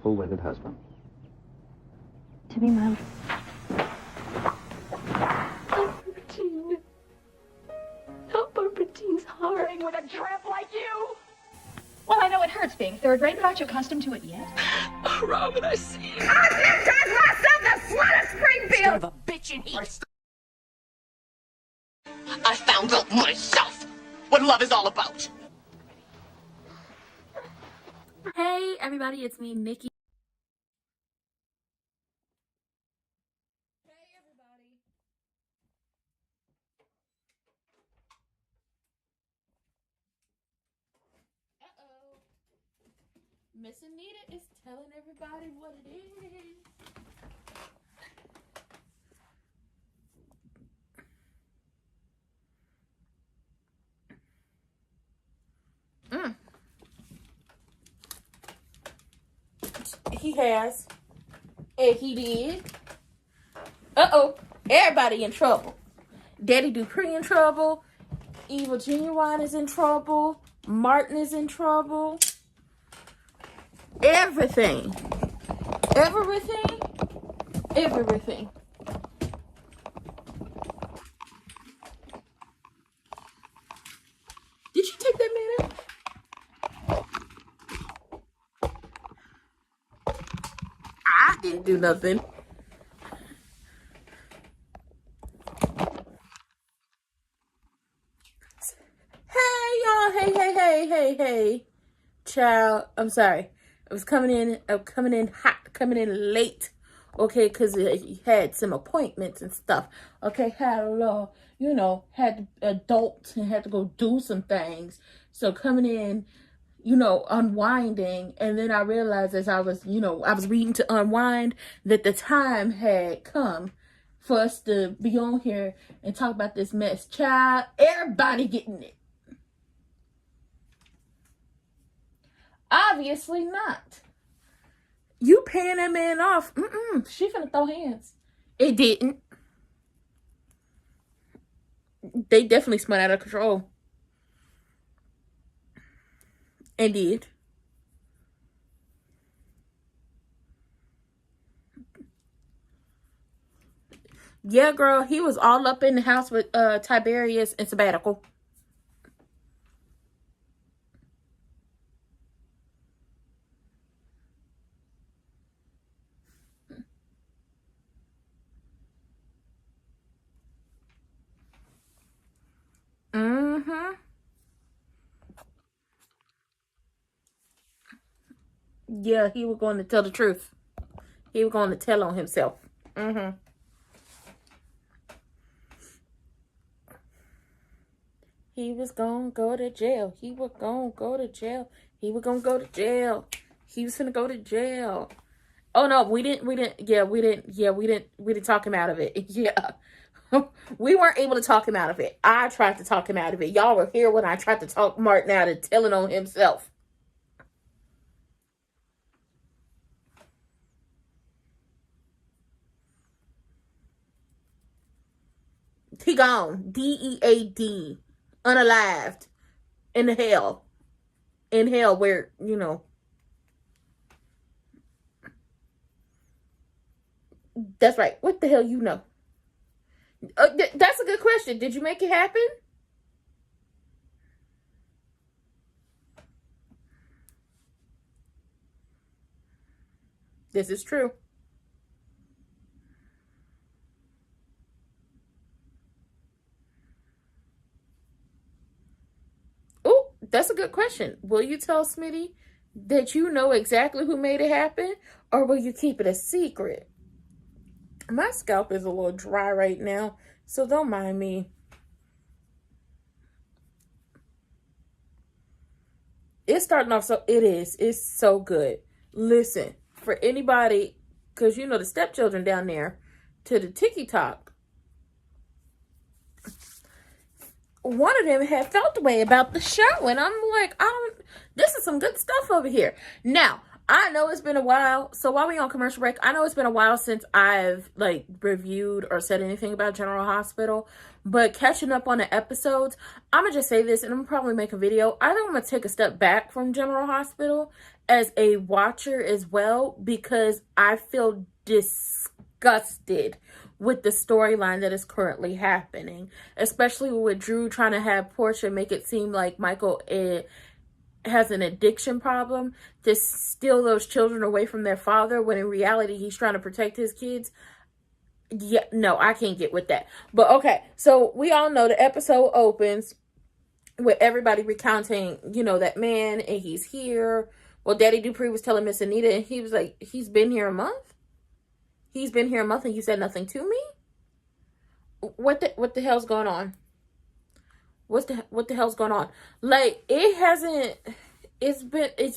faithful wedded husband. To be my... Bertine. Not Bertine's heart. With a tramp like you. Well, I know it hurts being third rate, but aren't you accustomed to it yet? Oh, Robin, I see you. I baptized myself the slut of Springfield! Son of a bitch in here. I found out myself what love is all about. Hey everybody, it's me, Nikki. Hey everybody. Uh-oh. Miss Anita is telling everybody what it is. He has. And he did. Uh-oh. Everybody in trouble. Daddy Dupree in trouble. Eva Genuine is in trouble. Martin is in trouble. Everything. Everything. Everything. Did you take that man out? I didn't do nothing. Hey, y'all. Hey. Child, I'm sorry. I'm coming in hot, coming in late. Okay, because he had some appointments and stuff. Okay, had adults and had to go do some things. So coming in, unwinding. And then I realized as I was reading to unwind that the time had come for us to be on here and talk about this mess. Child, everybody getting it. Obviously not. You paying that man off. She finna throw hands. It didn't. They definitely spun out of control. And did. Yeah, girl, he was all up in the house with Tiberius and sabbatical. Yeah, he was going to tell the truth. He was going to tell on himself. He was going to go to jail. He was going to go to jail. He was going to go to jail. He was going to go to jail. Oh, no, we didn't talk him out of it. Yeah. We weren't able to talk him out of it. I tried to talk him out of it. Y'all were here when I tried to talk Martin out of telling on himself. He gone. DEAD. Unalived. In hell. In hell where, That's right. What the hell you know? That's a good question. Did you make it happen? This is true. Oh, that's a good question. Will you tell Smitty that you know exactly who made it happen? Or will you keep it a secret? My scalp is a little dry right now, so don't mind me. It's starting off so... It is. It's so good. Listen, for anybody, because the stepchildren down there, to the TikTok, one of them had felt the way about the show, and I'm like, this is some good stuff over here. Now, I know it's been a while. So while we on commercial break, I know it's been a while since I've like reviewed or said anything about General Hospital. But catching up on the episodes, I'm gonna just say this, and I'm gonna probably make a video. I think I'm gonna take a step back from General Hospital as a watcher as well, because I feel disgusted with the storyline that is currently happening, especially with Drew trying to have Portia make it seem like Michael has an addiction problem to steal those children away from their father, when in reality he's trying to protect his kids. Yeah, no, I can't get with that. But okay, so we all know the episode opens with everybody recounting, that man, and he's here. Well, Daddy Dupree was telling Miss Anita, and he was like, he's been here a month? He's been here a month and you said nothing to me? What the hell's going on? What the hell's going on? Like, it's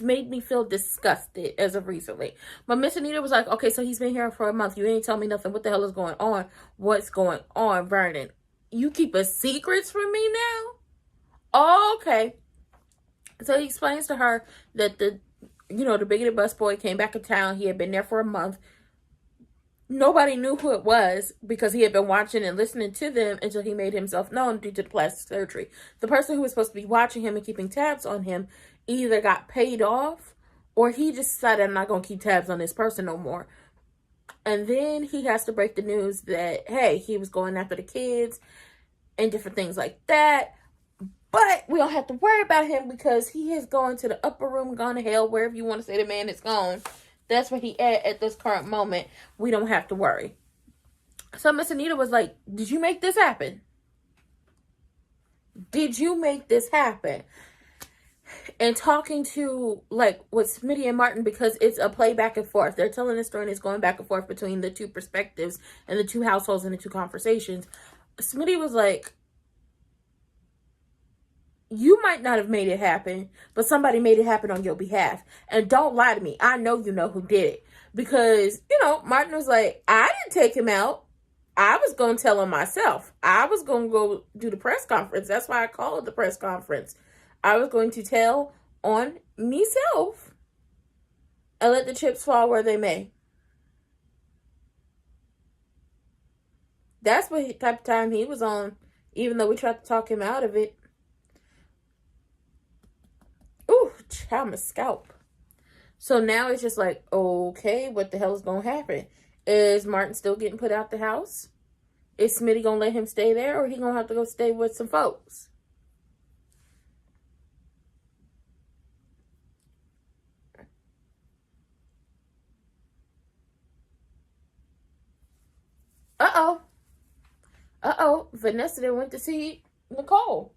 made me feel disgusted as of recently. But Miss Anita was like, okay, so he's been here for a month. You ain't tell me nothing. What the hell is going on? What's going on, Vernon? You keep a secrets from me now? Okay. So he explains to her that the bigoted busboy came back in town. He had been there for a month. Nobody knew who it was because he had been watching and listening to them until he made himself known due to the plastic surgery. The person who was supposed to be watching him and keeping tabs on him either got paid off or he just decided, I'm not going to keep tabs on this person no more. And then he has to break the news that, hey, he was going after the kids and different things like that. But we don't have to worry about him because he is going to the upper room, gone to hell, wherever you want to say the man is gone. That's where he at this current moment. We don't have to worry. So Miss Anita was like, did you make this happen? Did you make this happen? And talking to, like, with Smitty and Martin, because it's a play back and forth. They're telling the story and it's going back and forth between the two perspectives and the two households and the two conversations. Smitty was like, you might not have made it happen, but somebody made it happen on your behalf. And don't lie to me. I know you know who did it. Because, Martin was like, I didn't take him out. I was going to tell him myself. I was going to go do the press conference. That's why I called it the press conference. I was going to tell on myself and let the chips fall where they may. That's what type of time he was on, even though we tried to talk him out of it. Ooh, child, my scalp. So now it's just like, okay, what the hell is going to happen? Is Martin still getting put out the house? Is Smitty going to let him stay there, or he going to have to go stay with some folks? Uh-oh. Uh-oh. Vanessa then went to see Nicole.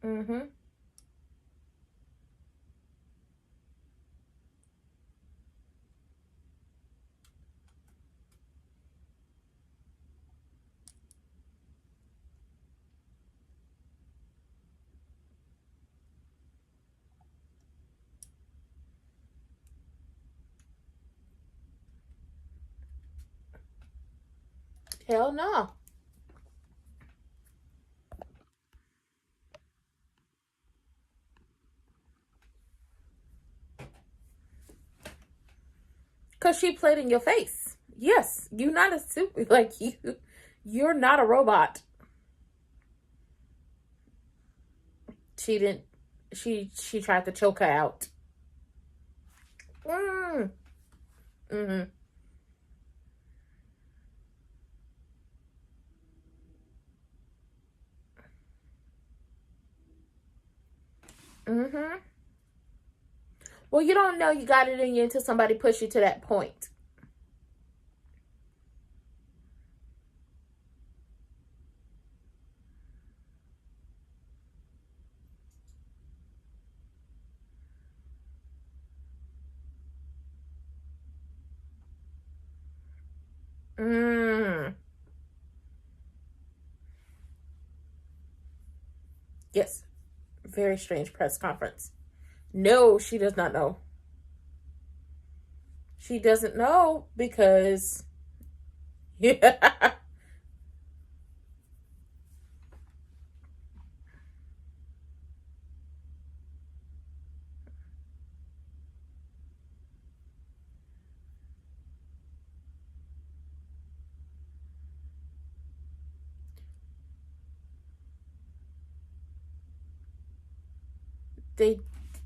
Mm-hmm. Hell no. Because she played in your face. Yes, you're not a super, like, you're not a robot. She didn't, she tried to choke her out. Mm-hmm. Mm-hmm. Well, you don't know you got it in you until somebody pushes you to that point. Mm. Yes. Very strange press conference. No, she does not know. She doesn't know because... Yeah.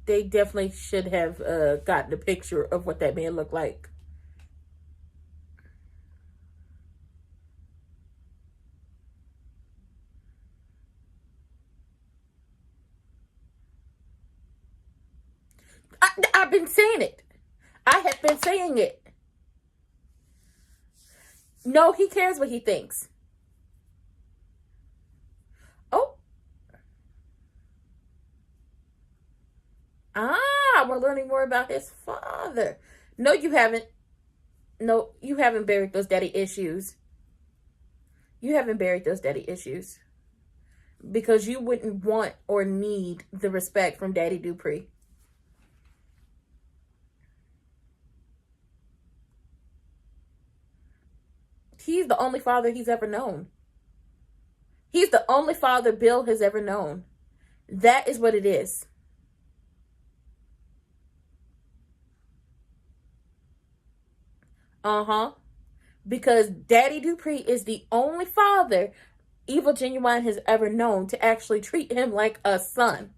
They definitely should have gotten a picture of what that man looked like. I've been saying it. I have been saying it. No, he cares what he thinks. Oh. We're learning more about his father. No, you haven't. No, you haven't buried those daddy issues. You haven't buried those daddy issues. Because you wouldn't want or need the respect from Daddy Dupree. He's the only father he's ever known. He's the only father Bill has ever known. That is what it is. Because Daddy Dupree is the only father Evil Genuine has ever known to actually treat him like a son.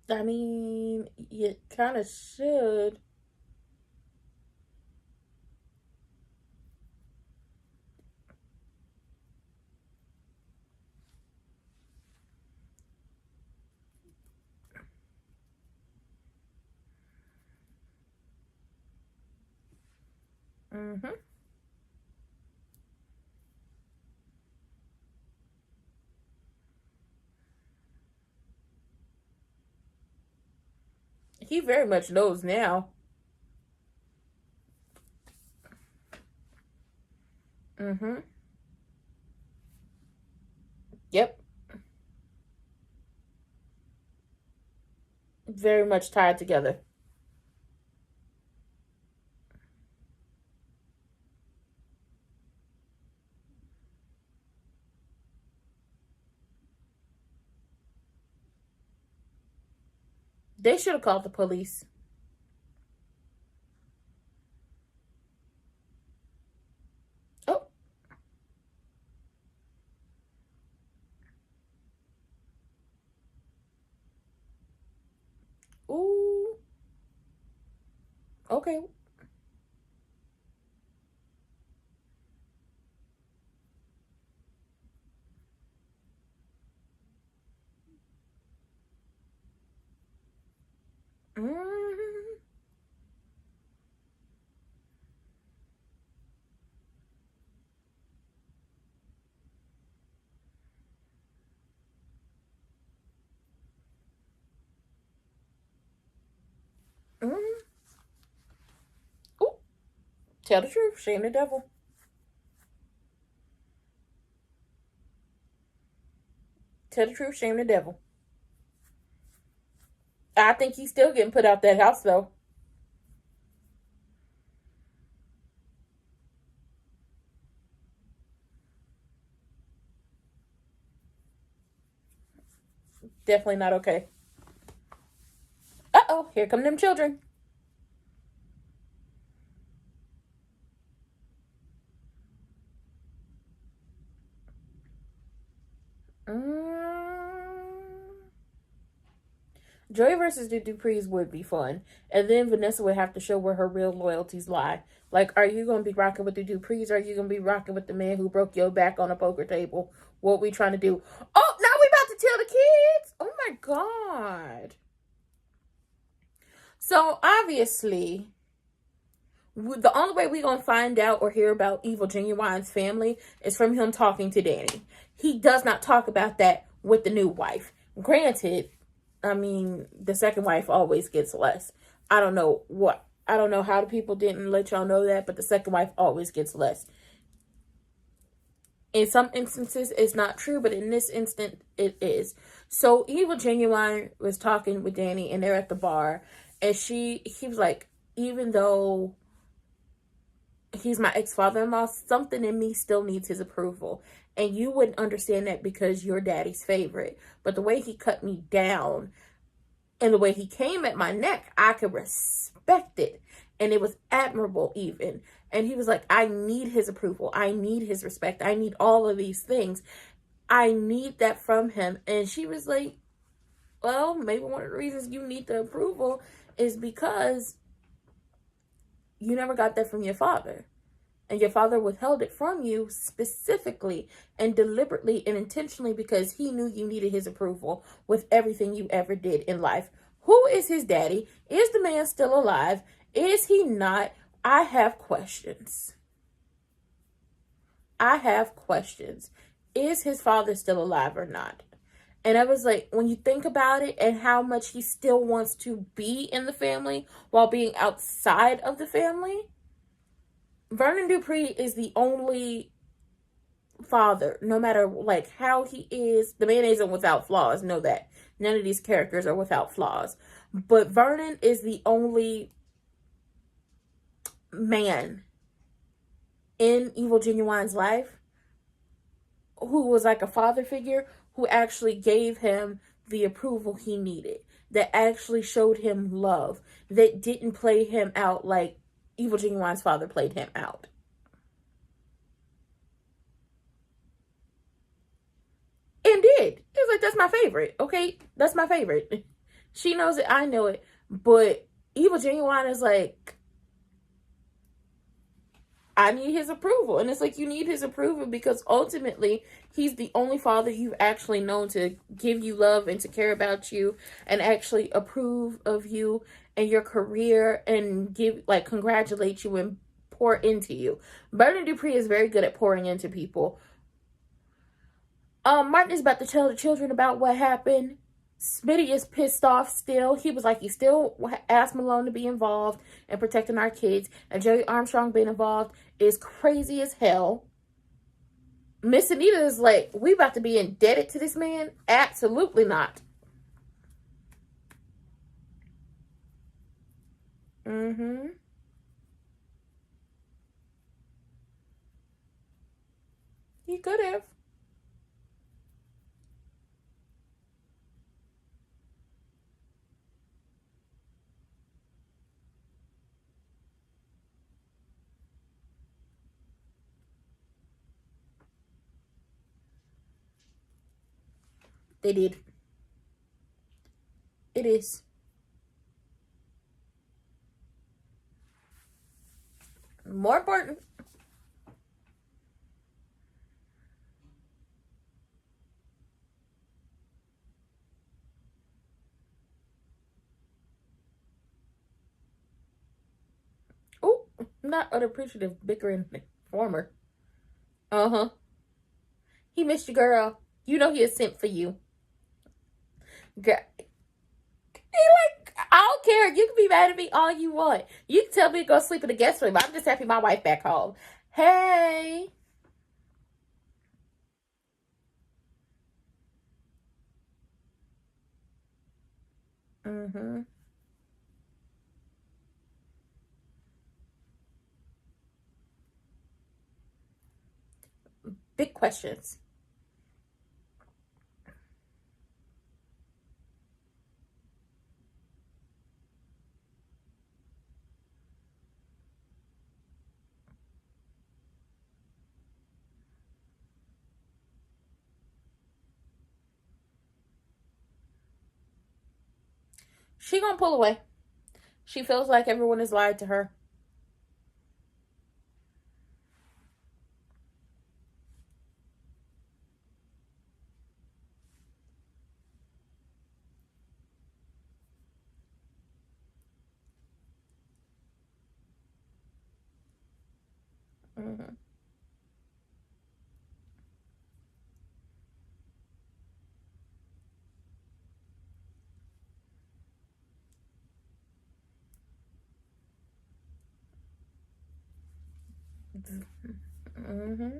I mean, you kind of should. He very much knows now. Yep. Very much tied together. They should have called the police. Oh. Ooh. Okay. Ooh. Tell the truth. Shame the devil. Tell the truth. Shame the devil. I think he's still getting put out that house, though. Definitely not okay. Uh-oh, here come them children. Joy versus the Duprees would be fun. And then Vanessa would have to show where her real loyalties lie. Like, are you going to be rocking with the Duprees? Or are you going to be rocking with the man who broke your back on a poker table? What we trying to do? Oh, now we about to tell the kids? Oh, my God. So, obviously, the only way we're going to find out or hear about Evil Genuine's family is from him talking to Danny. He does not talk about that with the new wife. Granted, I mean, the second wife always gets less. I don't know how the people didn't let y'all know that, but the second wife always gets less. In some instances, it's not true, but in this instant, it is. So, Evil Genuine was talking with Danny, and they're at the bar, and he was like, even though he's my ex-father-in-law, something in me still needs his approval. And you wouldn't understand that because you're daddy's favorite. But the way he cut me down and the way he came at my neck, I could respect it. And it was admirable even. And he was like, I need his approval. I need his respect. I need all of these things. I need that from him. And she was like, well, maybe one of the reasons you need the approval is because you never got that from your father. And your father withheld it from you specifically and deliberately and intentionally because he knew you needed his approval with everything you ever did in life. Who is his daddy? Is the man still alive? Is he not? I have questions. I have questions. Is his father still alive or not? And I was like, when you think about it and how much he still wants to be in the family while being outside of the family, Vernon Dupree is the only father, no matter like how he is. The man isn't without flaws, know that. None of these characters are without flaws. But Vernon is the only man in Evil Genuine's life who was like a father figure, who actually gave him the approval he needed, that actually showed him love, that didn't play him out like Evil Genuine's father played him out. And did. He was like, that's my favorite. Okay, that's my favorite. She knows it, I know it. But Evil Genuine is like, I need his approval. And it's like, you need his approval because ultimately he's the only father you've actually known to give you love and to care about you and actually approve of you and your career and give, like, congratulate you and pour into you. Vernon Dupree is very good at pouring into people. Martin is about to tell the children about what happened. Smitty is pissed off still. He was like, he still asked Malone to be involved in protecting our kids. And Jerry Armstrong being involved is crazy as hell. Miss Anita is like, we about to be indebted to this man? Absolutely not. He could have. They did. It is. More important. Oh, not unappreciative, bickering former. Uh-huh. He missed you, girl. You know he is sent for you. Girl. He like, I don't care. You can be mad at me all you want. You can tell me to go sleep in the guest room. I'm just happy my wife back home. Hey. Big questions. She gonna pull away. She feels like everyone has lied to her. Mm-hmm. Mm-hmm.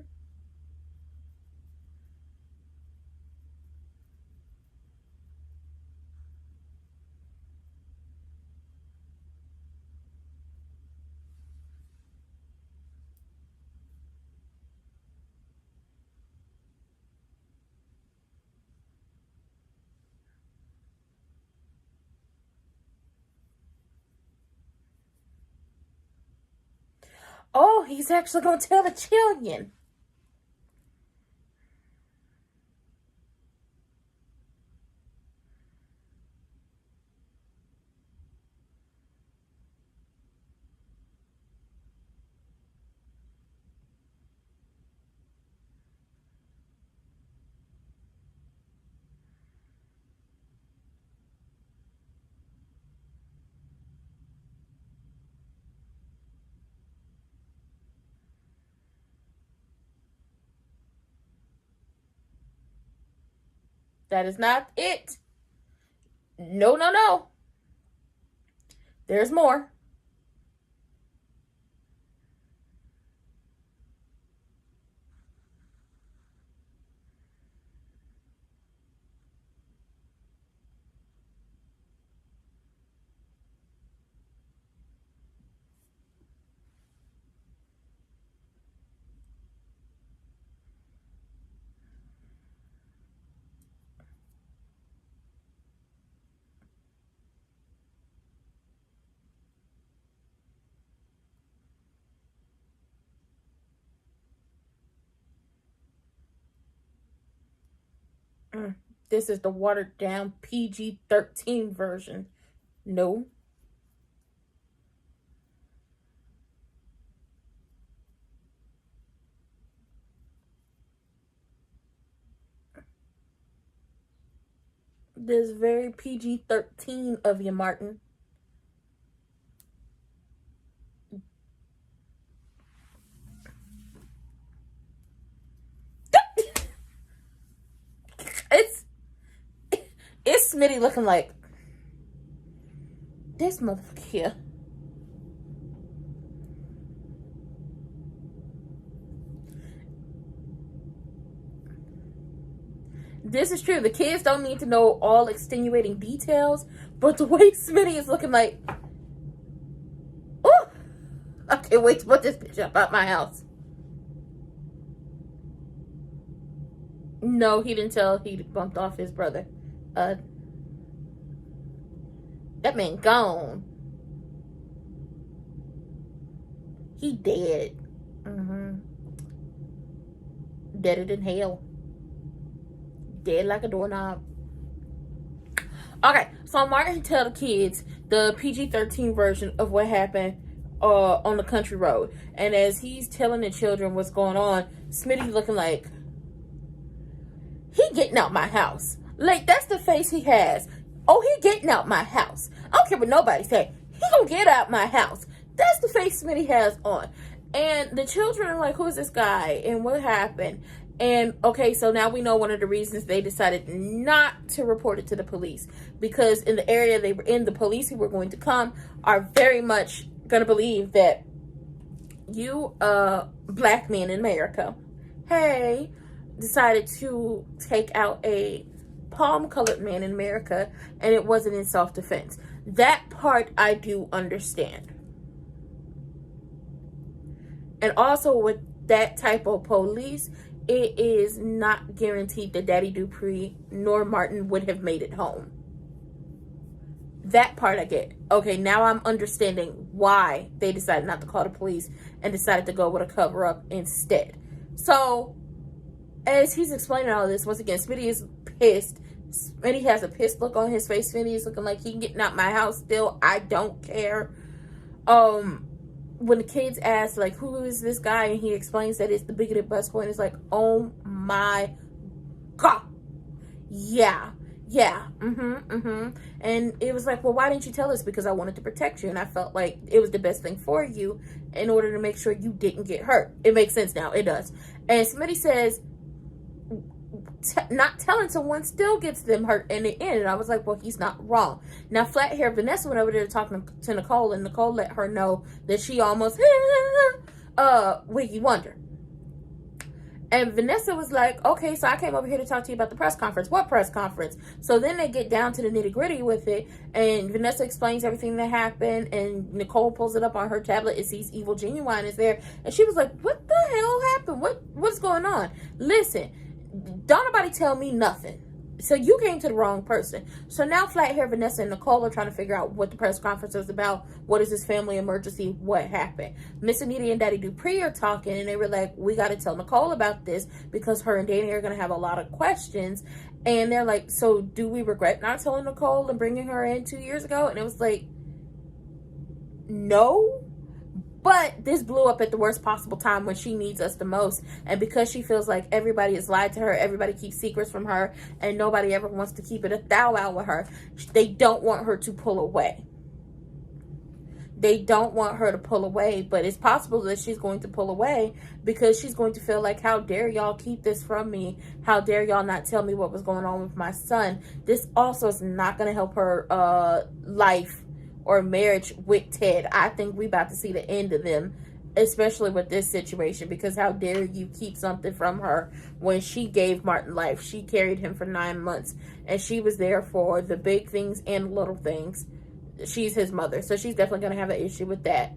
Oh, he's actually gonna tell the children. That is not it. No, no, no. There's more. This is the watered down PG-13 version. No. This is very PG-13 of you, Martin. It's Smitty looking like this motherfucker here. This is true. The kids don't need to know all extenuating details, but the way Smitty is looking like, oh, I can't wait to put this bitch up out my house. No, he didn't tell. He bumped off his brother. That man gone. He dead. Deader than hell. Dead like a doorknob. Okay, so Martin tell the kids the PG-13 version of what happened on the country road. And as he's telling the children what's going on, Smitty looking like, he getting out my house. Like, that's the face he has. Oh, he getting out my house. I don't care what nobody say. He gonna get out my house. That's the face Smitty has on. And the children are like, who's this guy? And what happened? And, okay, so now we know one of the reasons they decided not to report it to the police. Because in the area they were in, the police who were going to come are very much going to believe that you, black men in America, hey, decided to take out a palm-colored man in America, and it wasn't in self-defense. That part I do understand. And also with that type of police, it is not guaranteed that Daddy Dupree nor Martin would have made it home. That part I get. Okay, now I'm understanding why they decided not to call the police and decided to go with a cover-up instead. So, as he's explaining all this, once again, Smitty is pissed Smitty has a pissed look on his face. Smitty is looking like he getting out my house still. I don't care. When the kids ask, like, who is this guy? And he explains that it's the bigoted busboy. And it's like, oh my God. Yeah. And it was like, well, why didn't you tell us? Because I wanted to protect you. And I felt like it was the best thing for you in order to make sure you didn't get hurt. It makes sense now. It does. And somebody says, not telling someone still gets them hurt in the end. And I was like, well, he's not wrong. Now, flat hair Vanessa went over there talking to Nicole, and Nicole let her know that she almost Wiggy Wonder. And Vanessa was like, okay, so I came over here to talk to you about the press conference. What press conference? So then they get down to the nitty gritty with it. And Vanessa explains everything that happened. And Nicole pulls it up on her tablet and sees Evil Genuine is there. And she was like, what the hell happened? What's going on? Listen, don't nobody tell me nothing. So you came to the wrong person. So now flat hair Vanessa and Nicole are trying to figure out what the press conference was about. What is this family emergency? What happened? Miss Anita and Daddy Dupree are talking, and they were like, we got to tell Nicole about this because her and Danny are going to have a lot of questions. And they're like, so do we regret not telling Nicole and bringing her in 2 years ago? And it was like, no. But this blew up at the worst possible time when she needs us the most. And because she feels like everybody has lied to her, everybody keeps secrets from her, and nobody ever wants to keep it a thou wow with her, they don't want her to pull away. They don't want her to pull away, but it's possible that she's going to pull away because she's going to feel like, how dare y'all keep this from me? How dare y'all not tell me what was going on with my son? This also is not going to help her life or marriage with Ted. I think we about to see the end of them, especially with this situation, because how dare you keep something from her when she gave Martin life. She carried him for 9 months, and she was there for the big things and little things. She's his mother, so she's definitely going to have an issue with that.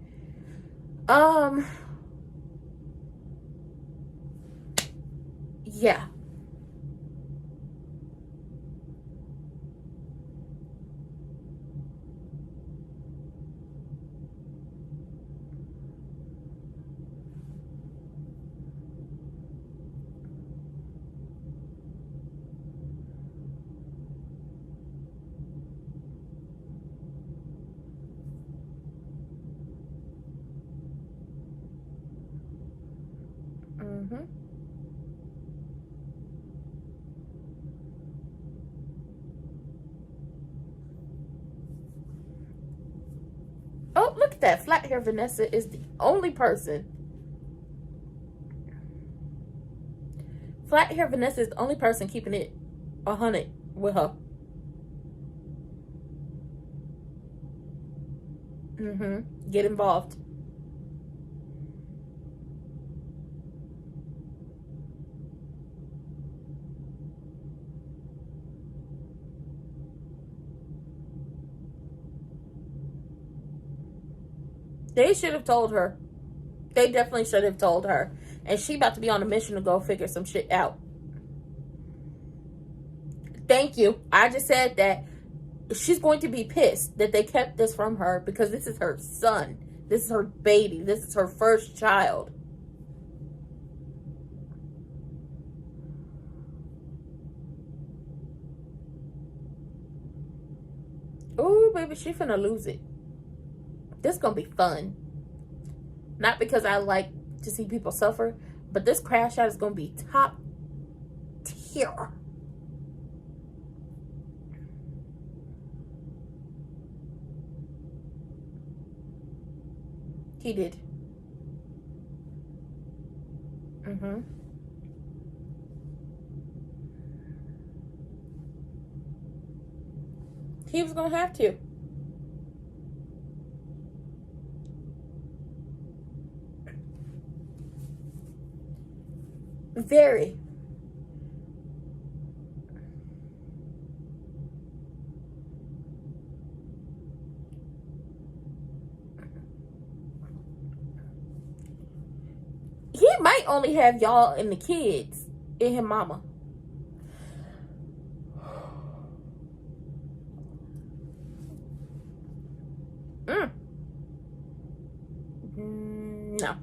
Yeah. Oh, look at that. Flat hair Vanessa is the only person. Flat hair Vanessa is the only person keeping it 100 with her. Get involved. They should have told her. They definitely should have told her. And she about to be on a mission to go figure some shit out. Thank you. I just said that. She's going to be pissed that they kept this from her because this is her son. This is her baby. This is her first child. Ooh, baby, she finna lose it. This gonna be fun. Not because I like to see people suffer, but this crash out is gonna be top tier. He did. He was gonna have to. Very. He might only have y'all and the kids and his mama. No.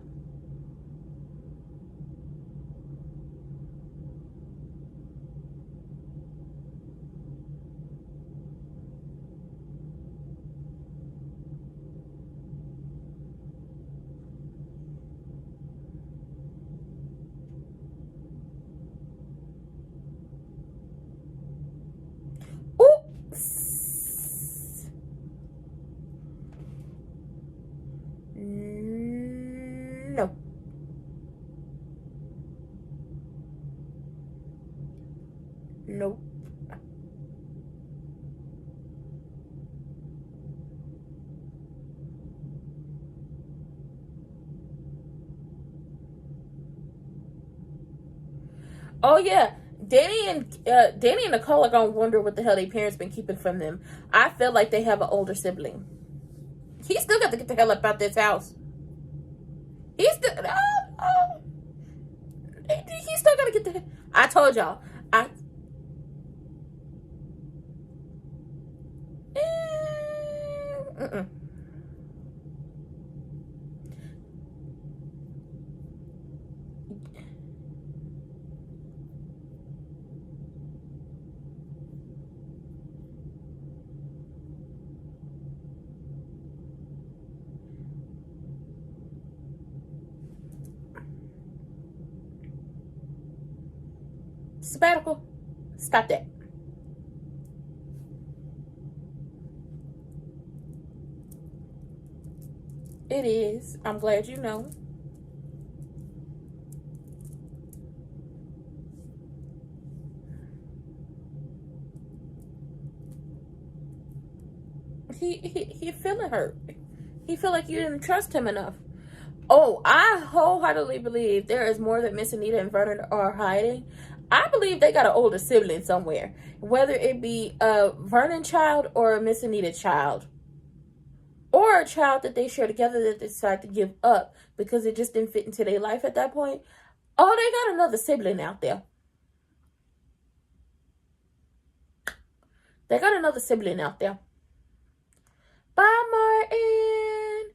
Nope. Oh yeah, Danny and Nicole are gonna wonder what the hell their parents been keeping from them. I feel like they have an older sibling. He still got to get the hell up out this house. He's still he's still gotta get the. I told y'all. Mm-mm. Sabbatical. Stop that. It is. I'm glad you know. He feeling hurt. He feel like you didn't trust him enough. Oh, I wholeheartedly believe there is more that Miss Anita and Vernon are hiding. I believe they got an older sibling somewhere. Whether it be a Vernon child or a Miss Anita child. Or a child that they share together that they decide to give up because it just didn't fit into their life at that point. Oh, they got another sibling out there. They got another sibling out there. Bye, Martin.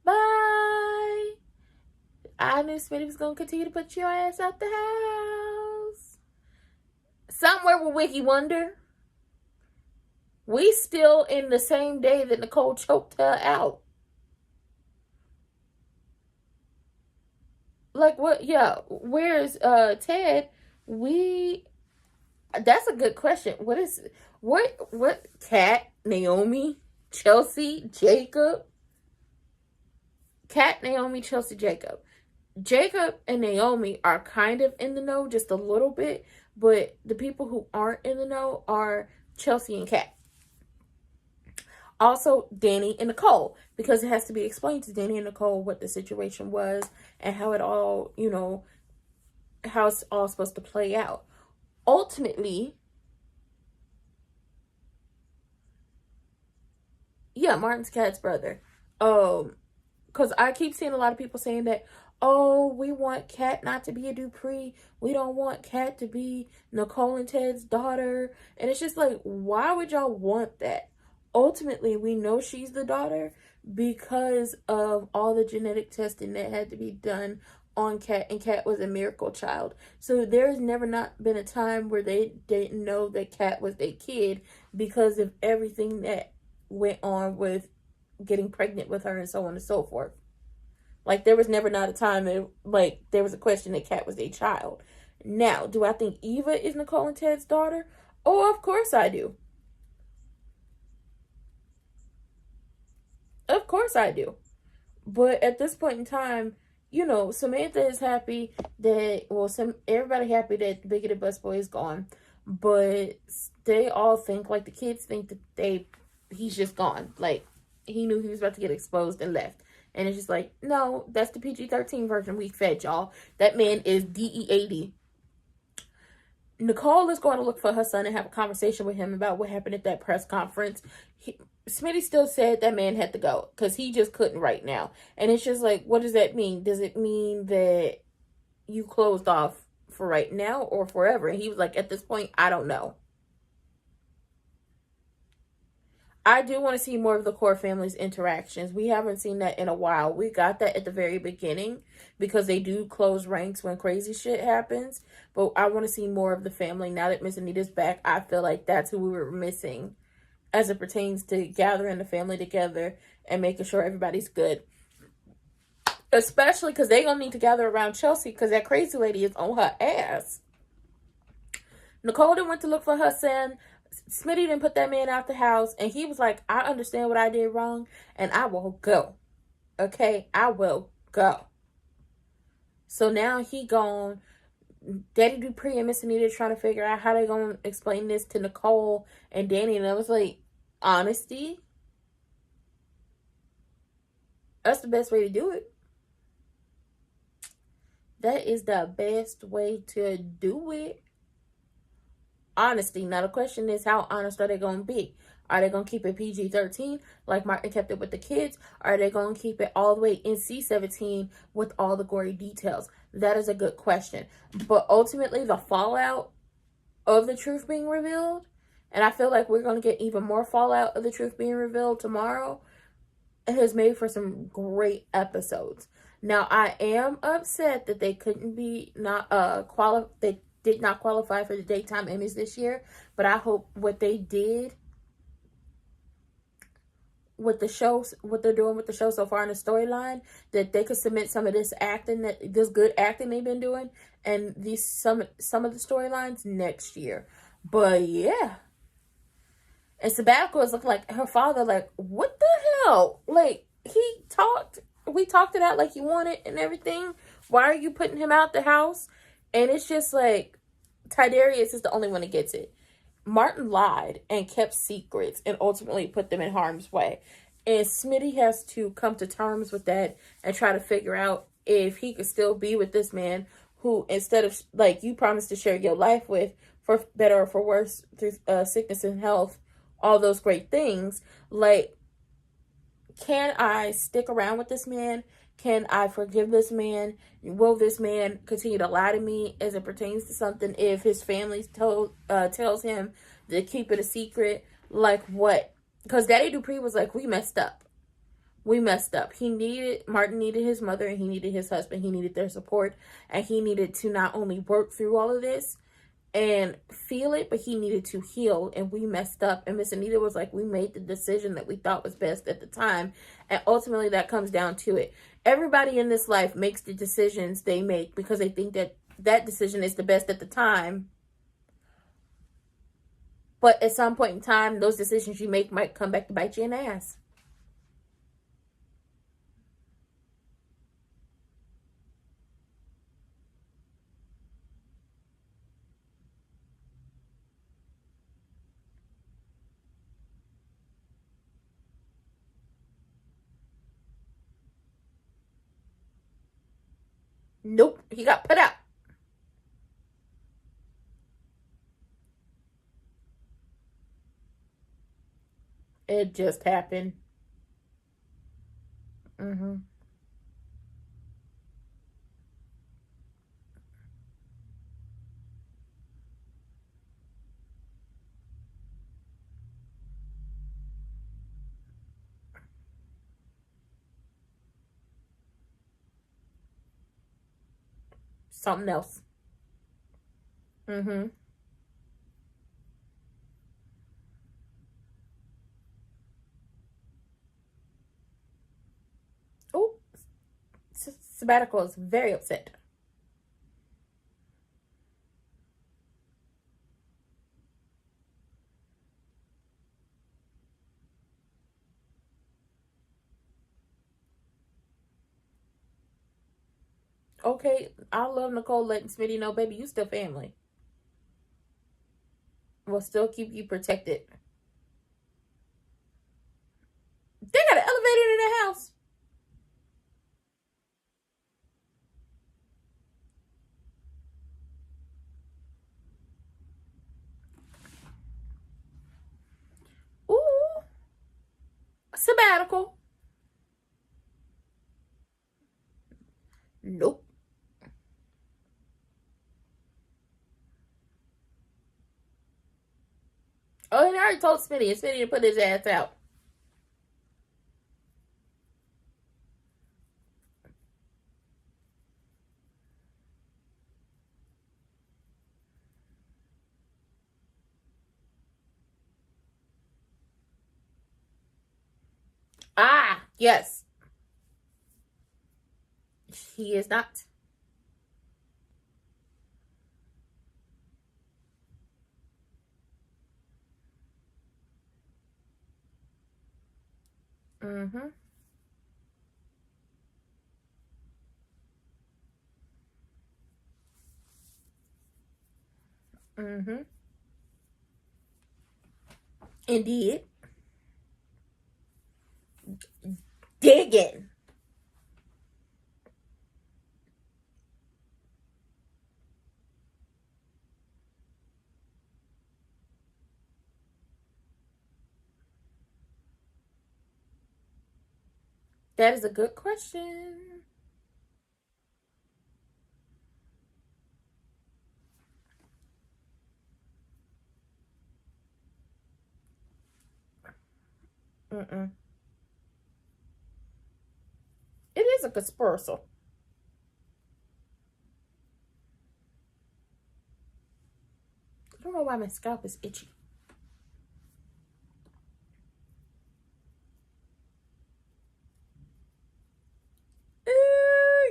Bye. I knew Smitty was going to continue to put your ass out the house. Somewhere with Wiki Wonder. We still in the same day that Nicole choked her out. Like, what? Yeah. Where's Ted? That's a good question. What Kat, Naomi, Chelsea, Jacob? Kat, Naomi, Chelsea, Jacob. Jacob and Naomi are kind of in the know just a little bit, but the people who aren't in the know are Chelsea and Kat. Also, Danny and Nicole, because it has to be explained to Danny and Nicole what the situation was and how it all, how it's all supposed to play out. Ultimately, yeah, Martin's Kat's brother. Because I keep seeing a lot of people saying that, oh, we want Kat not to be a Dupree. We don't want Kat to be Nicole and Ted's daughter. And it's just like, why would y'all want that? Ultimately, we know she's the daughter because of all the genetic testing that had to be done on Kat, and Kat was a miracle child. So there's never not been a time where they didn't know that Kat was their kid because of everything that went on with getting pregnant with her and so on and so forth. Like, there was never not a time that, like, there was a question that Kat was a child. Now, do I think Eva is Nicole and Ted's daughter? Oh, of course I do. Of course I do. But at this point in time, Samantha is happy that, everybody happy that the bigoted busboy is gone. But they all think, like, the kids think that he's just gone. Like, he knew he was about to get exposed and left. And it's just like, no, that's the PG-13 version we fed y'all. That man is DEAD. Nicole is going to look for her son and have a conversation with him about what happened at that press conference. Smitty still said that man had to go because he just couldn't right now. And it's just like, what does that mean? Does it mean that you closed off for right now or forever? And he was like, at this point, I don't know. I do want to see more of the core family's interactions. We haven't seen that in a while. We got that at the very beginning because they do close ranks when crazy shit happens. But I want to see more of the family. Now that Miss Anita's back, I feel like that's who we were missing as it pertains to gathering the family together and making sure everybody's good. Especially because they're going to need to gather around Chelsea because that crazy lady is on her ass. Nicole then went to look for her son. Smitty didn't put that man out the house, and he was like, I understand what I did wrong, and I will go. Okay? I will go. So now he gone. Daddy Dupree and Miss Anita trying to figure out how they gonna explain this to Nicole and Danny, and I was like, honesty. That's the best way to do it. That is the best way to do it. Honesty. Now the question is, how honest are they going to be? Are they going to keep it PG-13 like Martin kept it with the kids? Or are they going to keep it all the way NC-17 with all the gory details? That is a good question. But ultimately, the fallout of the truth being revealed, and I feel like we're going to get even more fallout of the truth being revealed tomorrow, has made for some great episodes. Now, I am upset that they couldn't be they did not qualify for the daytime Emmys this year, but I hope what they did with the shows, what they're doing with the show so far in the storyline, that they could submit some of this good acting they've been doing, and some of the storylines next year. But yeah. And Sabbatical is looking like her father, like, what the hell? Like, we talked it out like you wanted and everything. Why are you putting him out the house? And it's just like, Tidarius is the only one that gets it. Martin lied and kept secrets and ultimately put them in harm's way. And Smitty has to come to terms with that and try to figure out if he could still be with this man who, instead of, like, you promised to share your life with, for better or for worse, through sickness and health, all those great things, like, can I stick around with this man? Can I forgive this man? Will this man continue to lie to me as it pertains to something if his family tells him to keep it a secret? Like, what? Because Daddy Dupree was like, we messed up. We messed up. Martin needed his mother, and he needed his husband. He needed their support, and he needed to not only work through all of this and feel it, but he needed to heal, and we messed up. And Miss Anita was like, we made the decision that we thought was best at the time, and ultimately that comes down to it. Everybody in this life makes the decisions they make because they think that that decision is the best at the time, but at some point in time, those decisions you make might come back to bite you in the ass. Nope, he got put out. It just happened. Something else. Oh, Sabbatical is very upset. Okay, I love Nicole letting Smitty know, baby, you still family. We'll still keep you protected. They got an elevator in their house. Ooh. Sabbatical. Nope. Oh, and I already told Smitty, and Smitty to put his ass out. Ah, yes. He is not. Mm-hmm. Indeed. Digging. That is a good question. Mm-mm. It is a conspiracy. I don't know why my scalp is itchy.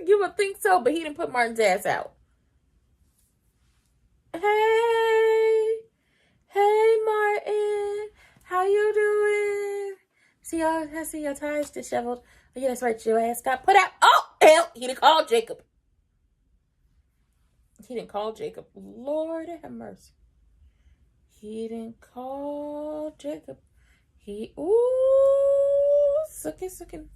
You would think so, but he didn't put Martin's ass out. Hey, hey, Martin, how you doing? I see your tires disheveled. Oh, yeah, that's right, your ass got put out. Oh, hell, he didn't call Jacob. Lord have mercy. He didn't call Jacob. Sucking.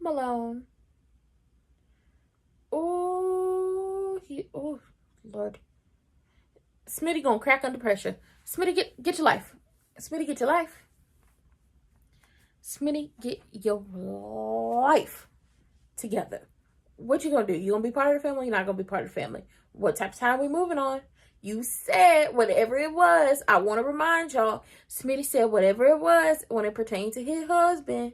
Malone. Oh, Lord. Smitty gonna crack under pressure. Smitty, get your life. Smitty, get your life. Smitty, get your life together. What you gonna do? You gonna be part of the family? You're not gonna be part of the family. What type of time we moving on? You said whatever it was. I want to remind y'all. Smitty said whatever it was when it pertained to his husband.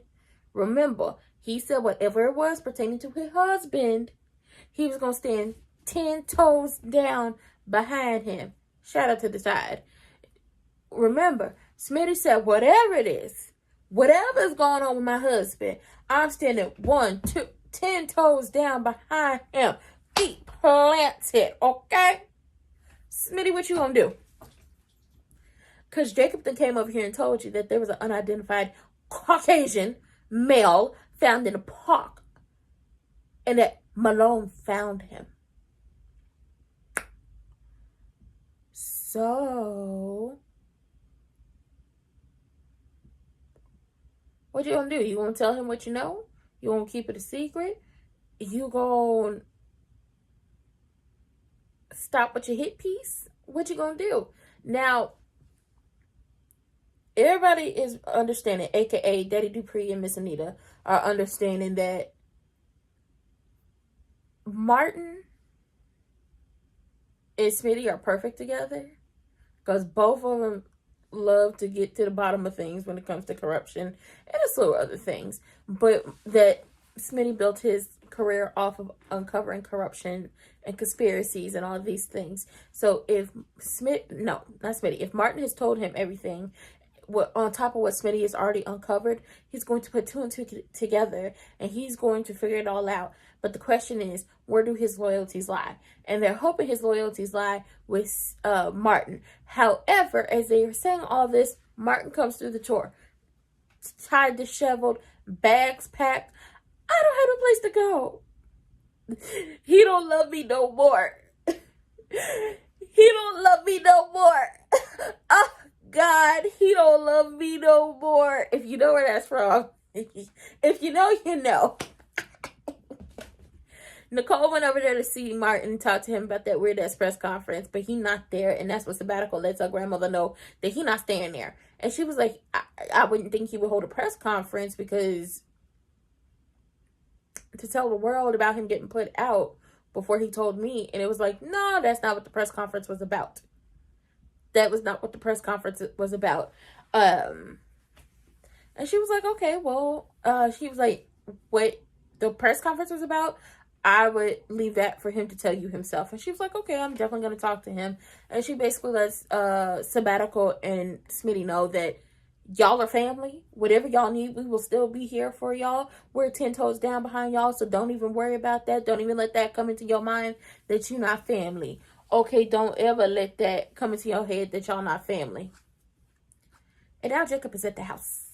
Remember, he said whatever it was pertaining to his husband, he was gonna stand 10 toes down behind him. Shout out to the side. Remember, Smitty said whatever it is, whatever is going on with my husband, I'm standing 10 toes down behind him. Feet planted, okay? Smitty, what you gonna do? Because Jacob then came over here and told you that there was an unidentified Caucasian male found in a park. And that Malone found him. So, what you gonna do? You gonna tell him what you know? You gonna keep it a secret? You gonna stop with your hit piece? What you gonna do? Now, everybody is understanding, aka Daddy Dupree and Miss Anita, are understanding that Martin and Smitty are perfect together. Because both of them love to get to the bottom of things when it comes to corruption and a slew of other things. But that Smitty built his career off of uncovering corruption and conspiracies and all of these things. So if if Martin has told him everything, on top of what Smitty has already uncovered, he's going to put two and two together and he's going to figure it all out. But the question is, where do his loyalties lie? And they're hoping his loyalties lie with Martin. However, as they are saying all this, Martin comes through the door, tied, disheveled, bags packed. I don't have a place to go. He don't love me no more. He don't love me no more. Oh, God, he don't love me no more. If you know where that's from. If you know, you know. Nicole went over there to see Martin and talk to him about that weird ass press conference, but he not there, and that's what sabbatical lets our grandmother know that he not staying there. And she was like, I wouldn't think he would hold a press conference because to tell the world about him getting put out before he told me. And it was like, no, that's not what the press conference was about. That was not what the press conference was about. And she was like, okay, well, she was like, what the press conference was about, I would leave that for him to tell you himself. And she was like, okay, I'm definitely going to talk to him. And she basically lets Sabbatical and Smitty know that Y'all are family. Whatever y'all need, we will still be here for y'all. We're 10 toes down behind y'all, so don't even worry about that. Don't even let that come into your mind that you're not family. Okay, don't ever let that come into your head that y'all not family. And now Jacob is at the house.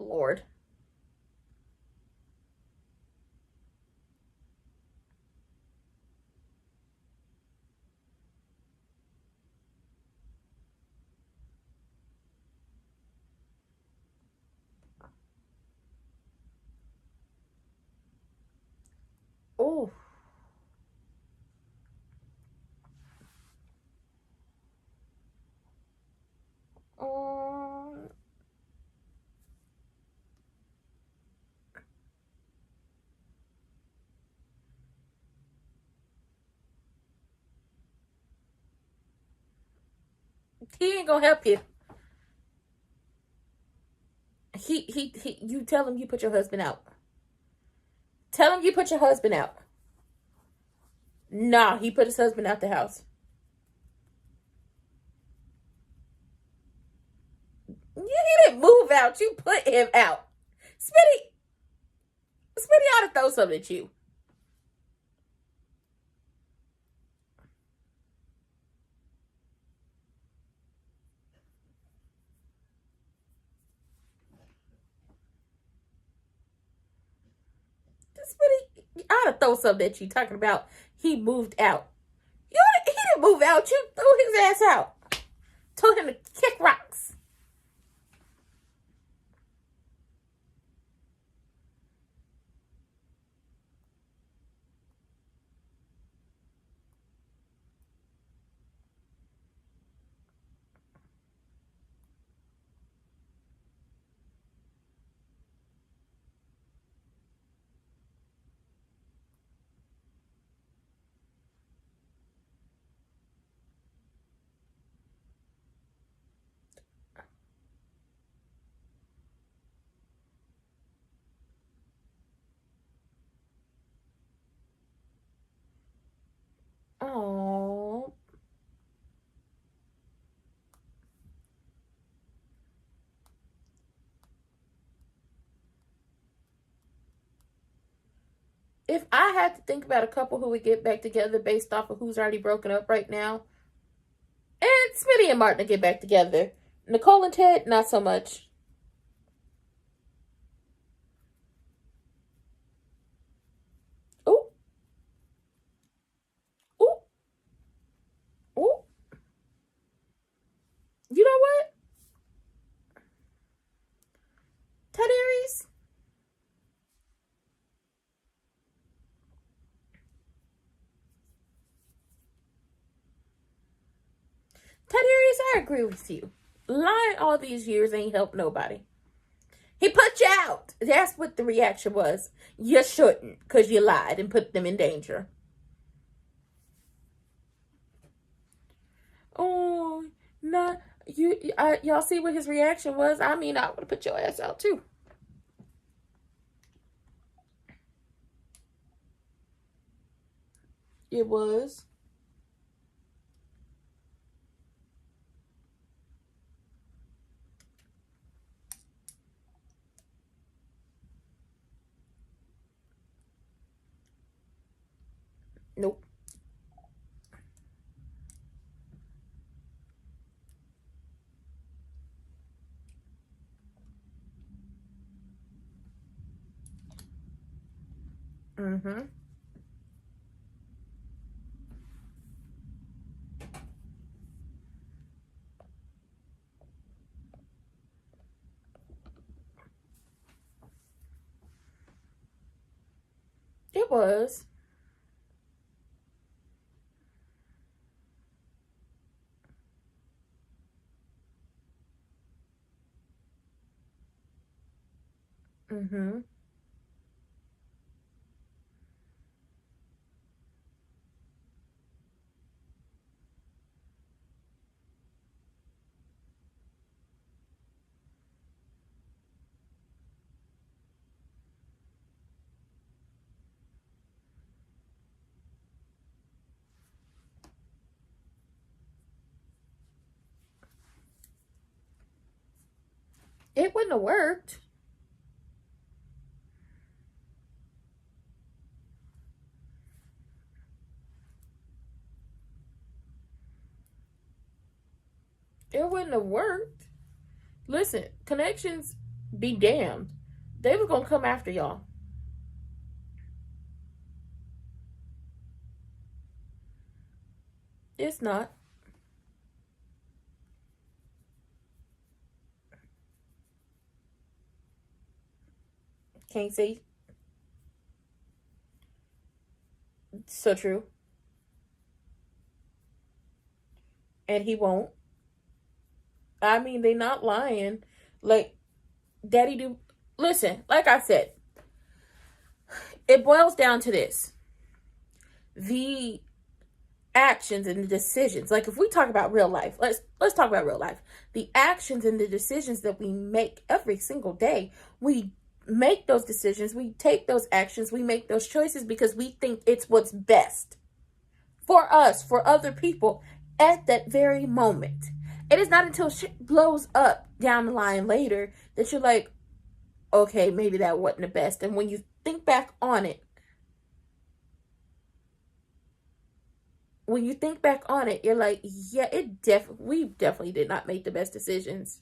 Lord. Oh. He ain't gonna help you. You tell him you put your husband out. Tell him you put your husband out. Nah, he put his husband out the house. You didn't move out. You put him out. Smitty ought to throw something at you. Smitty ought to throw something at you talking about he moved out. He didn't move out. You threw his ass out. Told him to kick rocks. Oh. If I had to think about a couple who would get back together based off of who's already broken up right now, and Smitty and Martin get back together. Nicole and Ted, not so much. Ooh. Ooh. Ooh. You know what? Tadarius? Tadarius, I agree with you. Lying all these years ain't helped nobody. He put you out. That's what the reaction was. You shouldn't, because you lied and put them in danger. Oh, no. Y'all see what his reaction was? I mean, I would have put your ass out too. It was. Nope. Mm-hmm. It was. Mm-hmm. It wouldn't have worked. It wouldn't have worked. Listen, connections be damned. They were gonna come after y'all. It's not. Can't say. So true. And he won't. I mean, they not lying. Like, Daddy do. Listen, like I said, it boils down to this. The actions and the decisions. Like, if we talk about real life, let's talk about real life. The actions and the decisions that we make every single day, we make those decisions, we take those actions, we make those choices because we think it's what's best for us, for other people at that very moment. It is not until shit blows up down the line later that you're like, okay, maybe that wasn't the best. And when you think back on it, you're like, yeah, we definitely did not make the best decisions.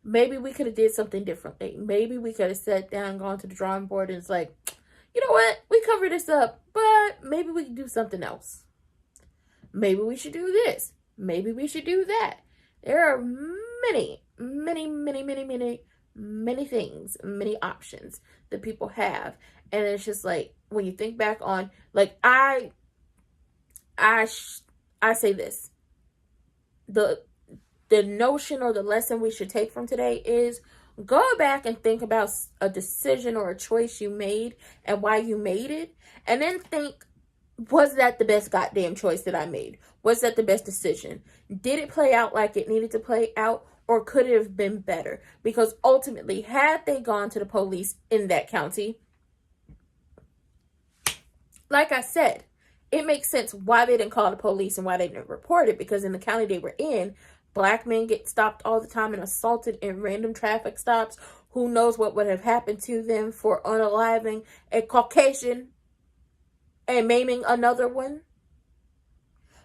Maybe we could have did something differently. Maybe we could have sat down, gone to the drawing board, and it's like, you know what? We covered this up, but maybe we can do something else. Maybe we should do this. Maybe we should do that. There are many things, many options that people have. And it's just like, when you think back on, like, I say this. The notion or the lesson we should take from today is go back and think about a decision or a choice you made and why you made it. And then think, was that the best goddamn choice that I made? Was that the best decision? Did it play out like it needed to play out? Or could it have been better? Because ultimately, had they gone to the police in that county, like I said, it makes sense why they didn't call the police and why they didn't report it. Because in the county they were in, Black men get stopped all the time and assaulted in random traffic stops. Who knows what would have happened to them for unaliving a Caucasian and maiming another one?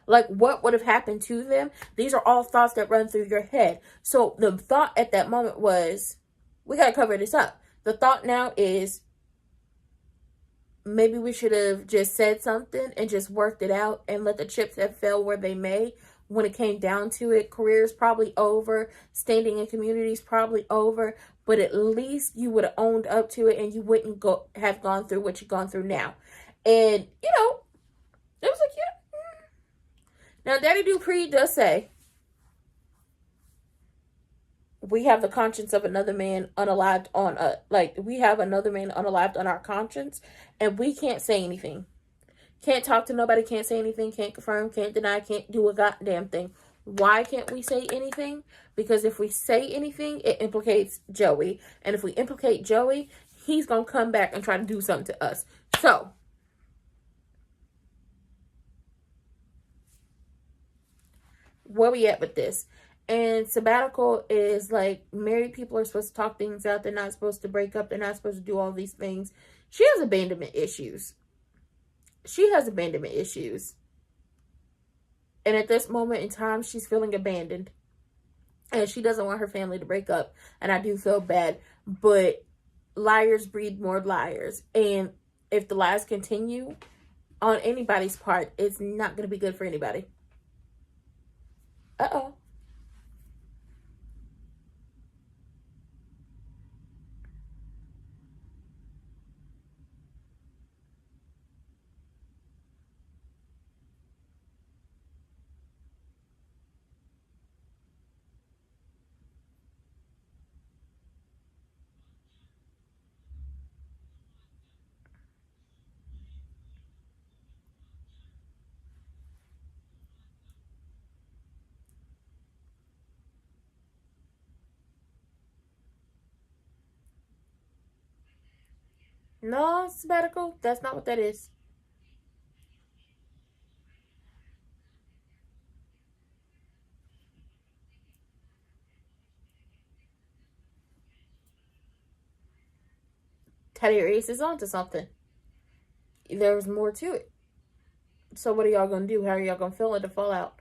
Like, what would have happened to them? These are all thoughts that run through your head. So the thought at that moment was, we got to cover this up. The thought now is, maybe we should have just said something and just worked it out and let the chips have fell where they may. When it came down to it, career's probably over, standing in community's probably over, but at least you would have owned up to it and you wouldn't have gone through what you've gone through now. And, you know, it was like, yeah. Now, Daddy Dupree does say, we have the conscience of another man unalived on we have another man unalived on our conscience, and we can't say anything. Can't talk to nobody, can't say anything, can't confirm, can't deny, can't do a goddamn thing. Why can't we say anything? Because if we say anything, it implicates Joey. And if we implicate Joey, he's going to come back and try to do something to us. So, where we at with this? And sabbatical is like, married people are supposed to talk things out. They're not supposed to break up. They're not supposed to do all these things. She has abandonment issues. And at this moment in time, she's feeling abandoned. And she doesn't want her family to break up. And I do feel bad. But liars breed more liars. And if the lies continue on anybody's part, it's not going to be good for anybody. Uh-oh. No, sabbatical. That's not what that is. Teddy Ace is onto something. There's more to it. So what are y'all gonna do? How are y'all gonna feel it to fall out?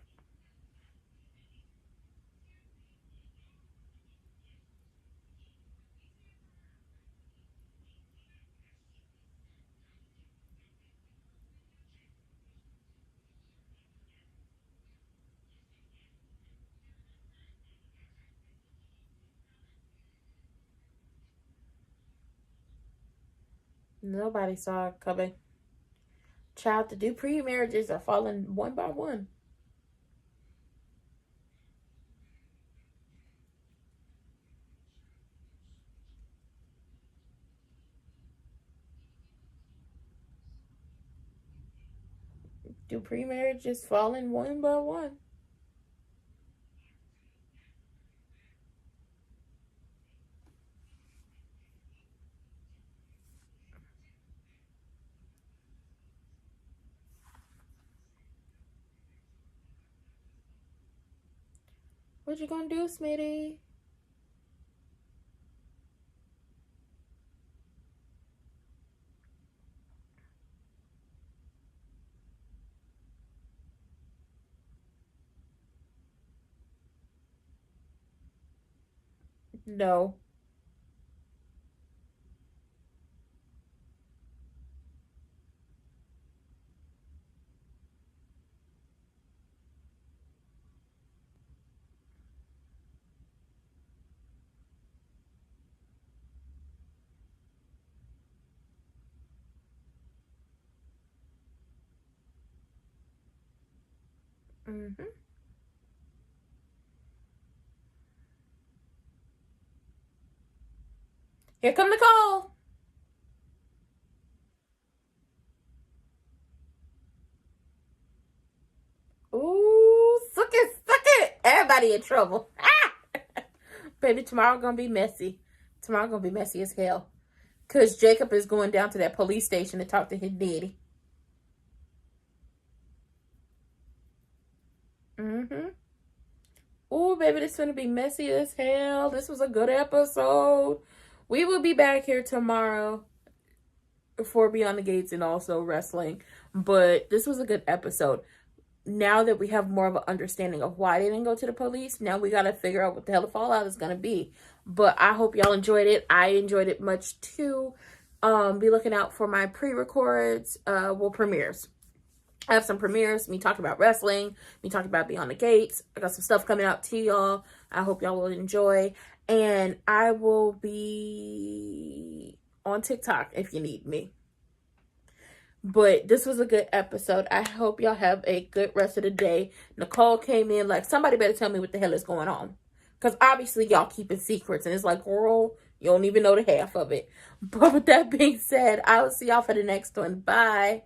Nobody saw it coming. Child, the Dupree marriages are falling one by one. Dupree marriages falling one by one. What you gonna do, Smitty? No. Mm-hmm. Here come Nicole. Ooh, suck it. Everybody in trouble. Baby, tomorrow gonna be messy. Tomorrow gonna be messy as hell. Because Jacob is going down to that police station to talk to his daddy. Mm-hmm. Ooh, baby, this is gonna be messy as hell. This was a good episode. We will be back here tomorrow for Beyond the Gates and also wrestling. But this was a good episode. Now that we have more of an understanding of why they didn't go to the police, now we got to figure out what the hell the fallout is going to be. But I hope y'all enjoyed it. I enjoyed it much too. Be looking out for my pre-records, premieres. I have some premieres, me talking about wrestling, me talking about Beyond the Gates. I got some stuff coming out to y'all. I hope y'all will enjoy. And I will be on TikTok if you need me. But this was a good episode. I hope y'all have a good rest of the day. Nicole came in like, somebody better tell me what the hell is going on. Because obviously y'all keeping secrets. And it's like, girl, you don't even know the half of it. But with that being said, I will see y'all for the next one. Bye.